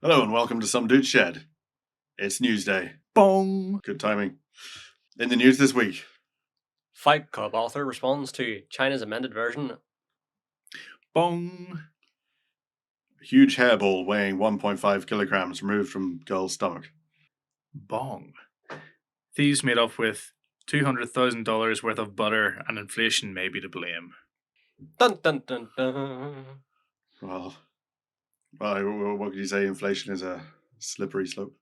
Hello and welcome to Some Dude Shed. It's Newsday. Bong! Good timing. In the news this week, Fight Club author responds to China's amended version. Bong! a huge hairball weighing 1.5 kilograms removed from girl's stomach. Bong. Thieves made off with $200,000 worth of butter, and inflation may be to blame. Dun dun dun dun. Well, what could you say? Inflation is a slippery slope.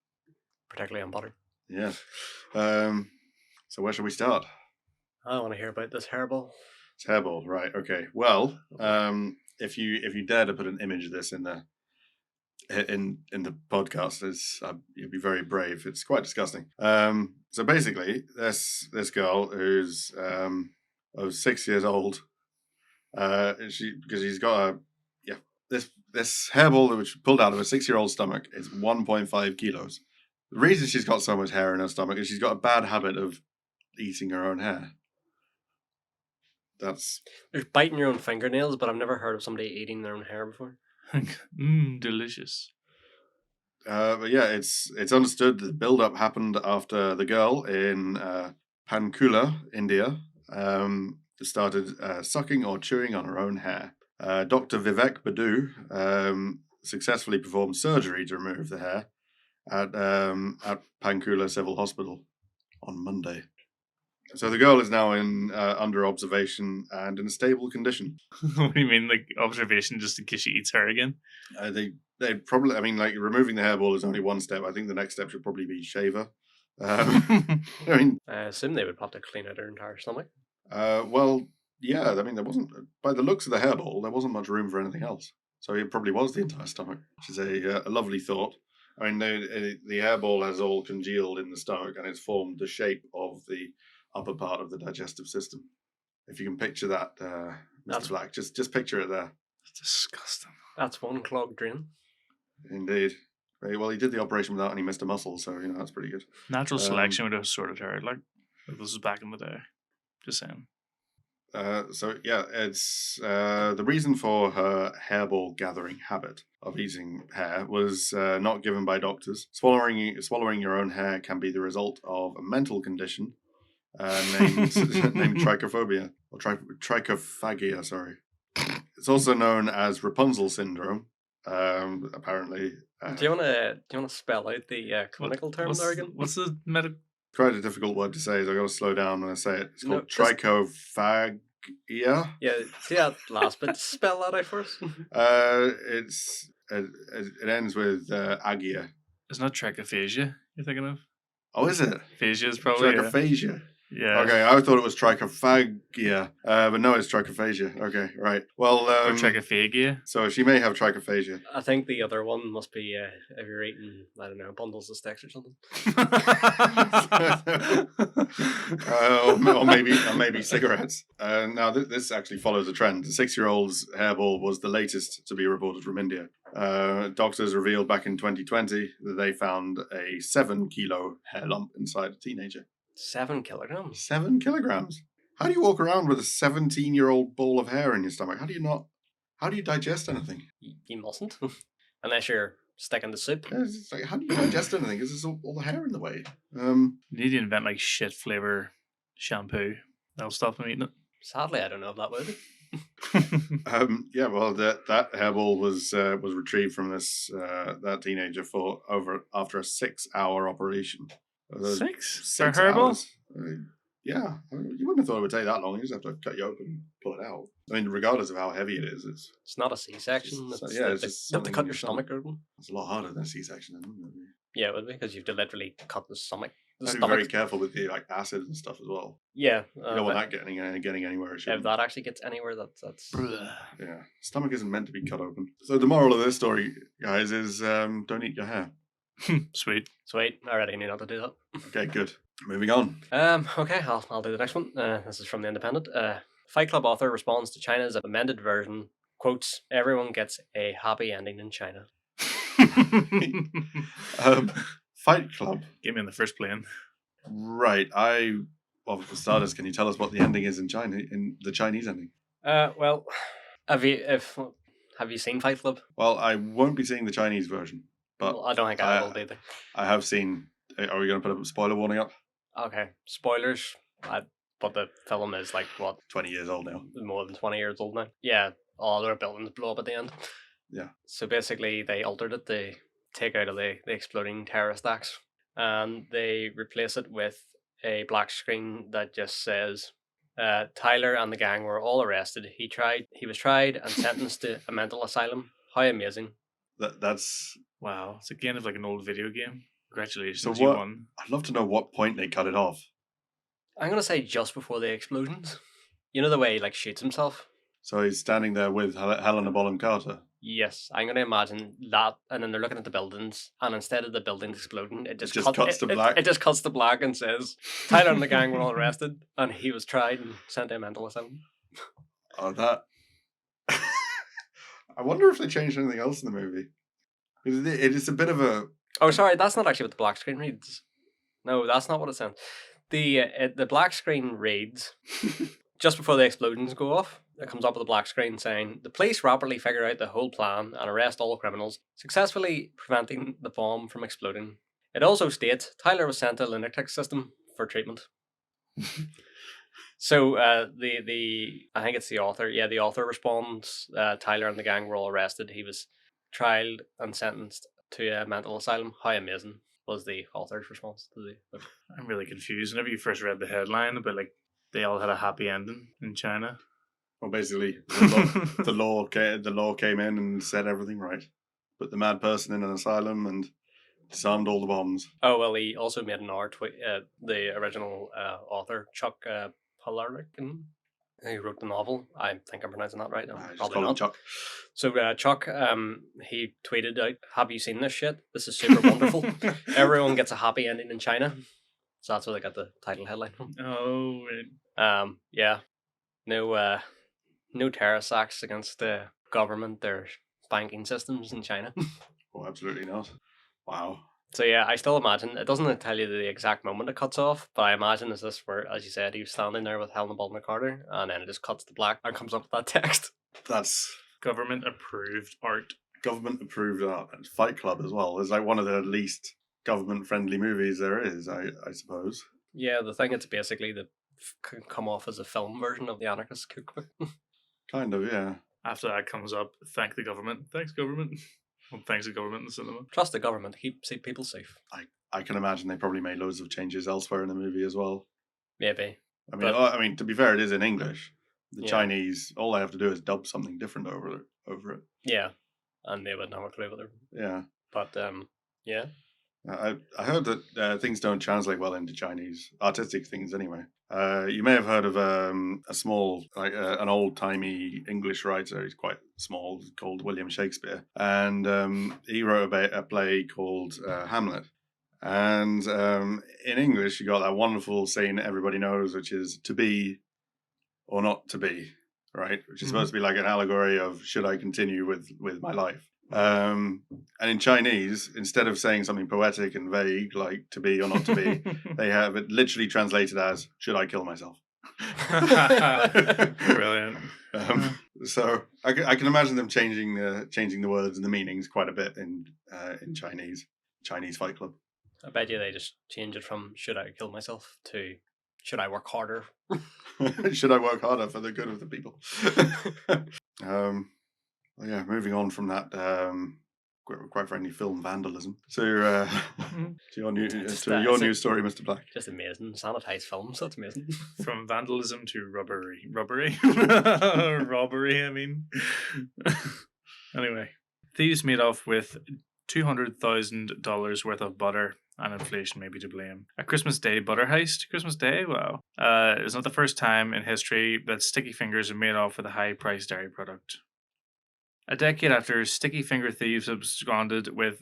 Particularly on butter. Yeah. So where should we start? I want to hear about this Hairball. It's hairball, right? Okay. Well, if you dare to put an image of this in the podcast, you'd be very brave. It's quite disgusting. So basically, this girl who's 6 years old, she's got this hairball which pulled out of a 6-year-old stomach is 1.5 kilos. The reason she's got so much hair in her stomach is she's got a bad habit of eating her own hair. There's biting your own fingernails, but I've never heard of somebody eating their own hair before. Delicious. But yeah, it's understood that the build-up happened after the girl in Pankula, India, started sucking or chewing on her own hair. Dr. Vivek Badu successfully performed surgery to remove the hair at Pankula Civil Hospital on Monday. So the girl is now under observation and in a stable condition. What do you mean, like observation just in case she eats her again? They probably, removing the hairball is only one step. I think the next step should probably be shave her. I assume they would have to clean out her entire stomach. Well, yeah. There wasn't, by the looks of the hairball, there wasn't much room for anything else. So it probably was the entire stomach, which is a lovely thought. The hairball has all congealed in the stomach and it's formed the shape of the upper part of the digestive system. If you can picture that, Mr. Black, just picture it there. It's disgusting. That's one clogged drain. Indeed. Well, he did the operation without any missed a muscle, so that's pretty good. Natural selection would have sorted her out. Like, this was back in the day. Just saying. It's the reason for her hairball gathering habit of eating hair was not given by doctors. Swallowing your own hair can be the result of a mental condition named trichophobia or trichophagia. Sorry, it's also known as Rapunzel syndrome. Apparently, do you want to spell out the clinical term there again? What's the medical? Quite a difficult word to say, so I've got to slow down when I say it. It's called trichophagia. Yeah, see that last bit. Spell that out for us. It ends with agia. It's not trichophagia you're thinking of? Oh, is it? Phasia is probably trichophagia. Yeah. Okay, I thought it was trichophagia, but no, it's trichophagia. Okay, right. Well, or trichophagia. So she may have trichophagia. I think the other one must be if you're eating, I don't know, bundles of sticks or something. Or maybe cigarettes. Now, this actually follows a trend. The 6-year-old's hairball was the latest to be reported from India. Doctors revealed back in 2020 that they found a 7-kilo hair lump inside a teenager. 7 kilograms? 7 kilograms? How do you walk around with a 17-year-old ball of hair in your stomach? How do you digest anything? You mustn't. Unless you're sticking to soup. Yeah, it's like, how do you digest anything? Because there's all the hair in the way. You need to invent like shit flavour shampoo. That'll stop them eating it. Sadly, I don't know if that would. That hairball was retrieved from that teenager after a 6-hour operation. 6 for hairball? Yeah, you wouldn't have thought it would take that long. You just have to cut you open and pull it out. Regardless of how heavy it is, it's not a C-section. You have to cut your stomach open. It's a lot harder than a C-section, isn't it? Yeah, it would be, because you have to literally cut the stomach. You have to be very careful with the acid and stuff as well. Yeah, you don't want that getting anywhere. If that actually gets anywhere, that's yeah. Stomach isn't meant to be cut open. So the moral of this story, guys, is don't eat your hair. Sweet. I already knew not to do that. Okay, good. Moving on. Okay, I'll do the next one. This is from The Independent. Fight Club author responds to China's amended version. Quotes, "Everyone gets a happy ending in China." Fight Club. Get me on the first plane. Right. For starters, can you tell us what the ending is in China, in the Chinese ending? Well, have you seen Fight Club? Well, I won't be seeing the Chinese version. but Well, I don't think I will either. I have seen. Are we going to put a spoiler warning up? Okay, spoilers. But the film is 20 years old now. more than 20 years old now. Yeah, all their buildings blow up at the end. Yeah. So basically, they altered it to take out of the exploding terrorist acts, and they replace it with a black screen that just says, "Tyler and the gang were all arrested. He was tried and sentenced to a mental asylum. How amazing!" That's. Wow, it's again of like an old video game. Congratulations, So you what? won. I'd love to know what point they cut it off. I'm gonna say just before the explosions. You know the way he shoots himself. So he's standing there with Helena Bonham Carter. Yes, I'm gonna imagine that, and then they're looking at the buildings, and instead of the buildings exploding, it just, cuts to black. It just cuts to black and says, "Tyler and the gang were all arrested, and he was tried and sent to a mental asylum." Oh, that. I wonder if they changed anything else in the movie. It is a bit of a. Oh, sorry, that's not actually what the black screen reads. No, that's not what it says. The black screen reads just before the explosions go off. It comes up with a black screen saying, "The police rapidly figure out the whole plan and arrest all criminals, successfully preventing the bomb from exploding." It also states Tyler was sent to a lunatic system for treatment. So the I think it's the author. Yeah, the author responds. Tyler and the gang were all arrested. He was tried and sentenced to a mental asylum. How amazing was the author's response to the book? I'm really confused. Whenever you first read the headline about they all had a happy ending in China. Well, basically, the law came in and set everything right. Put the mad person in an asylum and disarmed all the bombs. Oh well, he also made an art. The original author Chuck Palahniuk, who wrote the novel. I think I'm pronouncing that right. No, Just probably call him not. Chuck. So Chuck, he tweeted out, "Have you seen this shit? This is super wonderful. Everyone gets a happy ending in China." So that's where they got the title headline from. Oh, right. Yeah, no terrorist acts against the government, their banking systems in China. Oh, absolutely not. Wow. So yeah, I still imagine it doesn't tell you the exact moment it cuts off, but I imagine is this where, as you said, he was standing there with Helena Bonham Carter, and then it just cuts to black and comes up with that text. That's Government approved art. government approved art. And Fight Club as well. It's one of the least government friendly movies there is, I suppose. Yeah, the thing it's basically can come off as a film version of the Anarchist Cookbook. Kind of, yeah. After that comes up, thank the government. Thanks, government. Well, thanks the government in the cinema. Trust the government to keep people safe. I can imagine they probably made loads of changes elsewhere in the movie as well. Maybe. I mean, to be fair, it is in English. The Yeah. Chinese, all they have to do is dub something different over it. Yeah, and they wouldn't have a clue what they're. Yeah. But yeah. I heard that things don't translate well into Chinese, artistic things anyway. You may have heard of a small, an old-timey English writer. He's quite small, called William Shakespeare. And he wrote a play called Hamlet. And in English, you got that wonderful saying everybody knows, which is to be or not to be, right? Which is supposed to be like an allegory of should I continue with my life. And in Chinese, instead of saying something poetic and vague like to be or not to be, they have it literally translated as should I kill myself. Brilliant. So I can imagine them changing the words and the meanings quite a bit in Chinese Fight Club. I bet you they just change it from should I kill myself to should I work harder? Should I work harder for the good of the people? Well, yeah, moving on from that, quite frankly, film vandalism. So to your news story, Mr. Black. Just amazing. Sanitized films, that's amazing. From vandalism to robbery. Robbery, I mean. Anyway, thieves made off with $200,000 worth of butter, and inflation may be to blame. A Christmas Day butter heist. Christmas Day? Wow. It was not the first time in history that Sticky Fingers have made off with a high-priced dairy product. A decade after, Sticky Finger thieves absconded with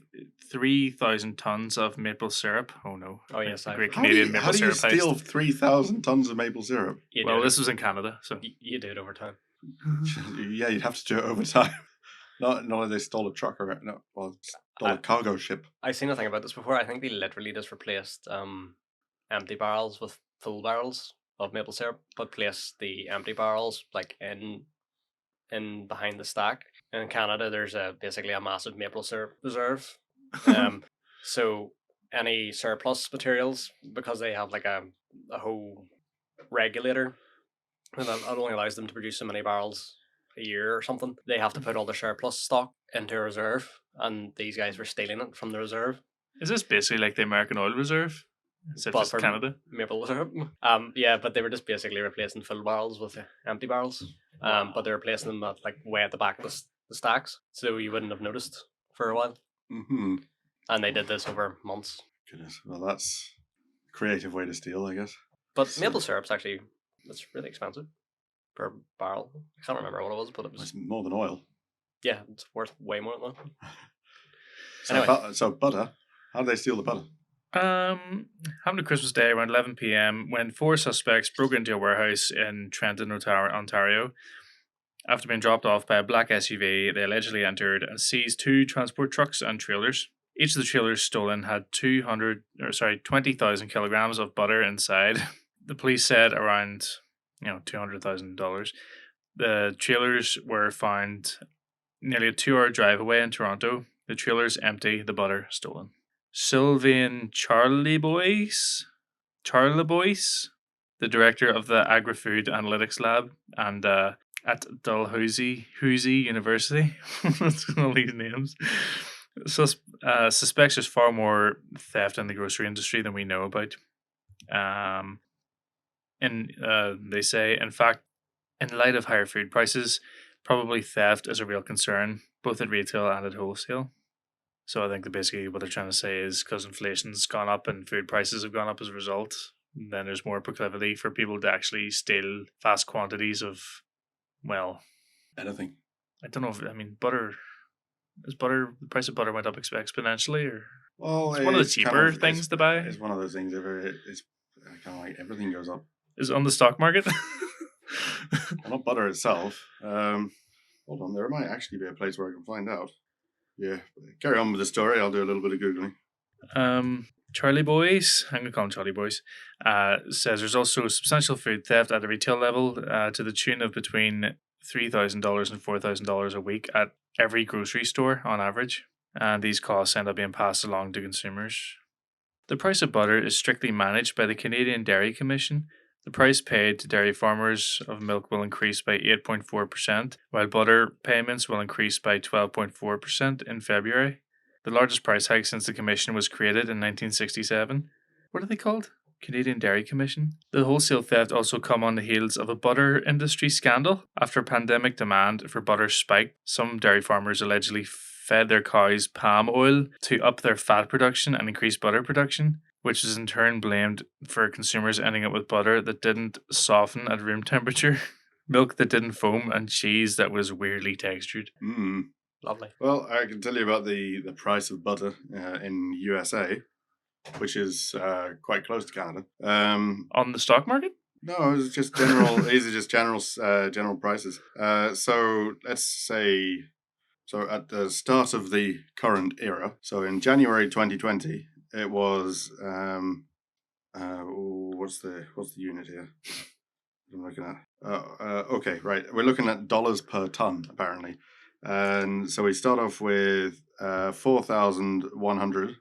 3,000 tons of maple syrup. Oh no. Oh yes, Great Canadian maple how do you syrup steal heist. 3,000 tons of maple syrup? Well, this was in Canada, so. You do it over time. Yeah, you'd have to do it over time. Not like they stole a truck or stole a cargo ship. I've seen a thing about this before. I think they literally just replaced empty barrels with full barrels of maple syrup, but placed the empty barrels like in behind the stack. In Canada, there's basically a massive maple syrup reserve So any surplus materials, because they have like a whole regulator and that only allows them to produce so many barrels a year or something, they have to put all their surplus stock into a reserve, and these guys were stealing it from the reserve. Is this basically like the American Oil Reserve? Is it But just for Canada? maple syrup. Yeah, but they were just basically replacing full barrels with empty barrels. But they're replacing them at like way at the back of the stacks, so you wouldn't have noticed for a while. Mm-hmm. And they did this over months. Goodness. Well, that's a creative way to steal, I guess. But So- maple syrup's actually it's really expensive per barrel. I can't remember what it was, but it It's was more than oil. yeah, it's worth way more than that. So, Anyway. so butter. How did they steal the butter? Happened to Christmas Day around 11 p.m. when 4 suspects broke into a warehouse in Trenton, Ontario. After being dropped off by a black SUV, they allegedly entered and seized 2 transport trucks and trailers. Each of the trailers stolen had 20,000 kilograms of butter inside. The police said around, $200,000. The trailers were found nearly a 2-hour drive away in Toronto. The trailers empty, the butter stolen. Sylvain Charlebois, the director of the Agri-Food Analytics Lab and at Dalhousie University. That's all these names. Suspects there's far more theft in the grocery industry than we know about. They say, in fact, in light of higher food prices, probably theft is a real concern, both at retail and at wholesale. So I think that basically what they're trying to say is because inflation's gone up and food prices have gone up as a result, then there's more proclivity for people to actually steal vast quantities of, well, Anything. I don't know if, butter, the price of butter went up exponentially, or Well, it's one of the cheaper things to buy. It's one of those things. It's kind of like everything goes up. Is it on the stock market? Well, not butter itself. Hold on, there might actually be a place where I can find out. Yeah, carry on with the story. I'll do a little bit of googling. Charlie Boys, I'm going to call him Charlie Boys, says there's also substantial food theft at the retail level to the tune of between $3,000 and $4,000 a week at every grocery store on average. And these costs end up being passed along to consumers. The price of butter is strictly managed by the Canadian Dairy Commission. The price paid to dairy farmers of milk will increase by 8.4%, while butter payments will increase by 12.4% in February. The largest price hike since the commission was created in 1967. What are they called? Canadian Dairy Commission. The wholesale theft also come on the heels of a butter industry scandal. After pandemic demand for butter spiked, some dairy farmers allegedly fed their cows palm oil to up their fat production and increase butter production, which is in turn blamed for consumers ending up with butter that didn't soften at room temperature, milk that didn't foam, and cheese that was weirdly textured. Mm. Lovely. Well, I can tell you about the price of butter in USA, which is quite close to Canada. On the stock market? No, it's just general. These are just general prices. So let's say, so at the start of the current era, so in January 2020, it was what's the unit here? I'm looking at. Okay, right. We're looking at dollars per ton apparently, and so we start off with 4,100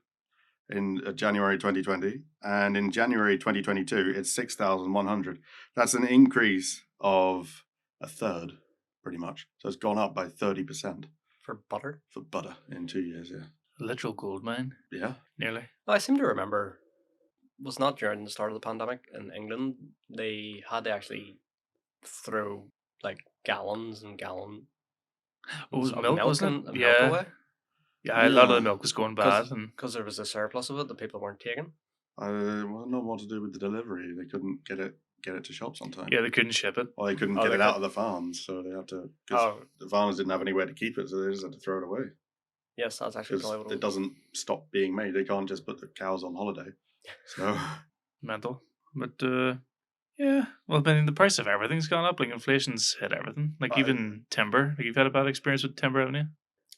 in January 2020, and in January 2022, it's 6,100. That's an increase of a third, pretty much. So it's gone up by 30% For butter? for butter in 2 years. Yeah. Literal gold mine, Yeah. nearly. I seem to remember, was not during the start of the pandemic in England, they had to actually throw like gallons and gallons Oh, it was of milk, milk wasn't and it? milk Yeah. away Yeah, a lot of the Yeah. milk was going bad. And because there was a surplus of it that people weren't taking. I don't know what to do with the delivery. They couldn't get it to shops on time. yeah, they couldn't ship it. Or they couldn't Oh, get they it out could- of the farms, so they had to. Because Oh, the farmers didn't have anywhere to keep it, so they just had to throw it away. yes, that's actually Because probably what it doesn't stop being made. They can't just put the cows on holiday. So Mental. But yeah, well, I mean, the price of everything's gone up. Like inflation's hit everything. Like even timber. Like you've had a bad experience with timber, haven't you?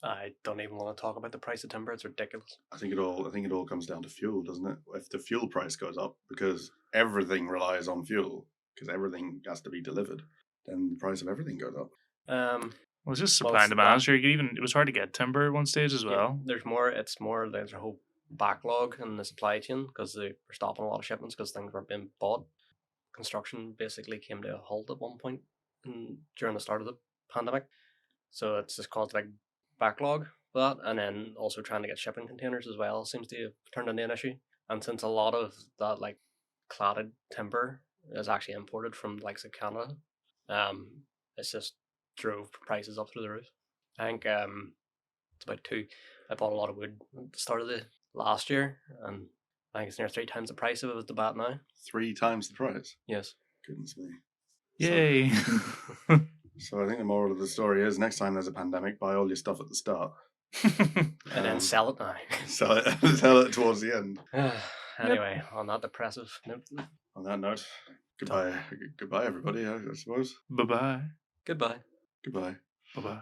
I don't even want to talk about the price of timber. It's ridiculous. I think it all comes down to fuel, doesn't it? If the fuel price goes up because everything relies on fuel, because everything has to be delivered, then the price of everything goes up. Well, it's just Well, supply and it's demand. that- Sure, it was hard to get timber at one stage as Yeah, well. It's more there's a whole backlog in the supply chain because they were stopping a lot of shipments because things weren't being bought. Construction basically came to a halt at one point during the start of the pandemic. So it's just caused a big backlog for that. And then also trying to get shipping containers as well seems to have turned into an issue. And since a lot of that like cladded timber is actually imported from like Canada, it's just drove prices up through the roof. I think it's about two. I bought a lot of wood at the start of the last year, and I think it's near 3 times the price of it was to bat now. 3 times the price. Yes. Goodness me. Yay! So I think the moral of the story is next time there's a pandemic, buy all your stuff at the start. And then sell it now. Sell it towards the end. Anyway, on that depressive note. On that note, goodbye everybody, I suppose. Bye bye. Goodbye. Goodbye. Bye bye.